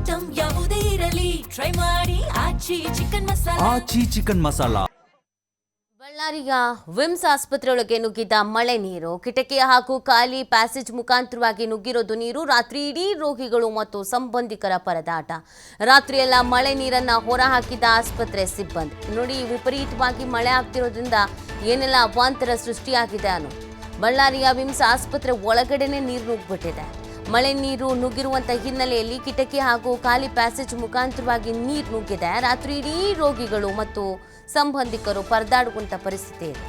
Item ಯಾವುದೇ ಇರಲಿ try ಮಾಡಿ ಆಚಿ ಚಿಕನ್ ಮಸಾಲಾ. ಬಳ್ಳಾರಿಯ ವಿಮ್ಸ್ ಆಸ್ಪತ್ರೆಯೊಳಗೆ ನುಗ್ಗಿದ್ದ ಮಳೆ ನೀರು, ಕಿಟಕಿ ಹಾಗೂ ಖಾಲಿ ಪ್ಯಾಸೇಜ್ ಮುಖಾಂತರವಾಗಿ ನುಗ್ಗಿರೋದು ನೀರು. ರಾತ್ರಿ ಇಡೀ ರೋಗಿಗಳು ಮತ್ತು ಸಂಬಂಧಿಕರ ಪರದಾಟ. ರಾತ್ರಿಯೆಲ್ಲ ಮಳೆ ನೀರನ್ನ ಹೊರಹಾಕಿದ್ದ ಆಸ್ಪತ್ರೆ ಸಿಬ್ಬಂದಿ. ನೋಡಿ, ವಿಪರೀತವಾಗಿ ಮಳೆ ಆಗ್ತಿರೋದ್ರಿಂದ ಏನೆಲ್ಲ ಅವಾಂತರ ಸೃಷ್ಟಿಯಾಗಿದೆ ಅನ್ನೋ. ಬಳ್ಳಾರಿಯ ವಿಮ್ಸ್ ಆಸ್ಪತ್ರೆ ಒಳಗಡೆನೆ ನೀರು ನುಗ್ಗಿಬಿಟ್ಟಿದೆ. ಮಳೆ ನೀರು ನುಗ್ಗಿರುವಂಥ ಹಿನ್ನೆಲೆಯಲ್ಲಿ ಕಿಟಕಿ ಹಾಗೂ ಖಾಲಿ ಪ್ಯಾಸೇಜ್ ಮುಖಾಂತರವಾಗಿ ನೀರು ನುಗ್ಗಿದೆ. ರಾತ್ರಿ ಇಡೀ ರೋಗಿಗಳು ಮತ್ತು ಸಂಬಂಧಿಕರು ಪರದಾಡುವಂಥ ಪರಿಸ್ಥಿತಿ ಇದೆ.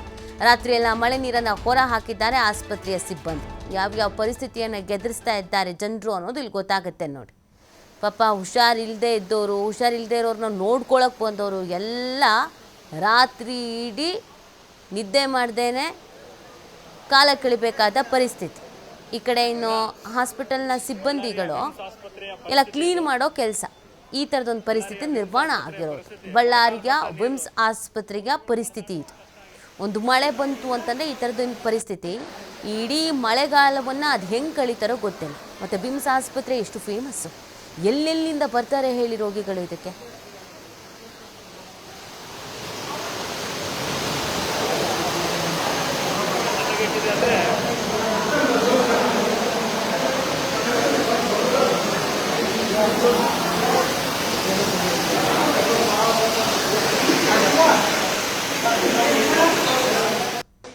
ರಾತ್ರಿಯೆಲ್ಲ ಮಳೆ ನೀರನ್ನು ಹೊರ ಹಾಕಿದ್ದಾರೆ ಆಸ್ಪತ್ರೆಯ ಸಿಬ್ಬಂದಿ. ಯಾವ್ಯಾವ ಪರಿಸ್ಥಿತಿಯನ್ನು ಗೆದರಿಸ್ತಾ ಇದ್ದಾರೆ ಜನರು ಅನ್ನೋದು ಇಲ್ಲಿ ಗೊತ್ತಾಗುತ್ತೆ ನೋಡಿ. ಪಾಪ ಹುಷಾರಿಲ್ಲದೆ ಇದ್ದವರು, ಹುಷಾರಿಲ್ಲದೆ ಇರೋರನ್ನ ನೋಡ್ಕೊಳಕ್ಕೆ ಬಂದವರು ಎಲ್ಲ ರಾತ್ರಿ ಇಡೀ ನಿದ್ದೆ ಮಾಡ್ದೇನೆ ಕಾಲ ಕಳಿಬೇಕಾದ ಪರಿಸ್ಥಿತಿ. ಈ ಕಡೆ ಇನ್ನು ಹಾಸ್ಪಿಟಲ್ನ ಸಿಬ್ಬಂದಿಗಳು ಎಲ್ಲ ಕ್ಲೀನ್ ಮಾಡೋ ಕೆಲಸ. ಈ ಥರದೊಂದು ಪರಿಸ್ಥಿತಿ ನಿರ್ಮಾಣ ಆಗಿರೋದು ಬಳ್ಳಾರಿಯ ವಿಮ್ಸ್ ಆಸ್ಪತ್ರೆಯ ಪರಿಸ್ಥಿತಿ ಇದು. ಒಂದು ಮಳೆ ಬಂತು ಅಂತಂದರೆ ಈ ಥರದೊಂದು ಪರಿಸ್ಥಿತಿ. ಇಡೀ ಮಳೆಗಾಲವನ್ನು ಅದು ಹೆಂಗೆ ಕಳೀತಾರೋ ಗೊತ್ತಿಲ್ಲ. ಮತ್ತು ವಿಮ್ಸ್ ಆಸ್ಪತ್ರೆ ಎಷ್ಟು ಫೇಮಸ್ಸು, ಎಲ್ಲೆಲ್ಲಿಂದ ಬರ್ತಾರೆ ಹೇಳಿ ರೋಗಿಗಳು ಇದಕ್ಕೆ. ಅಂದರೆ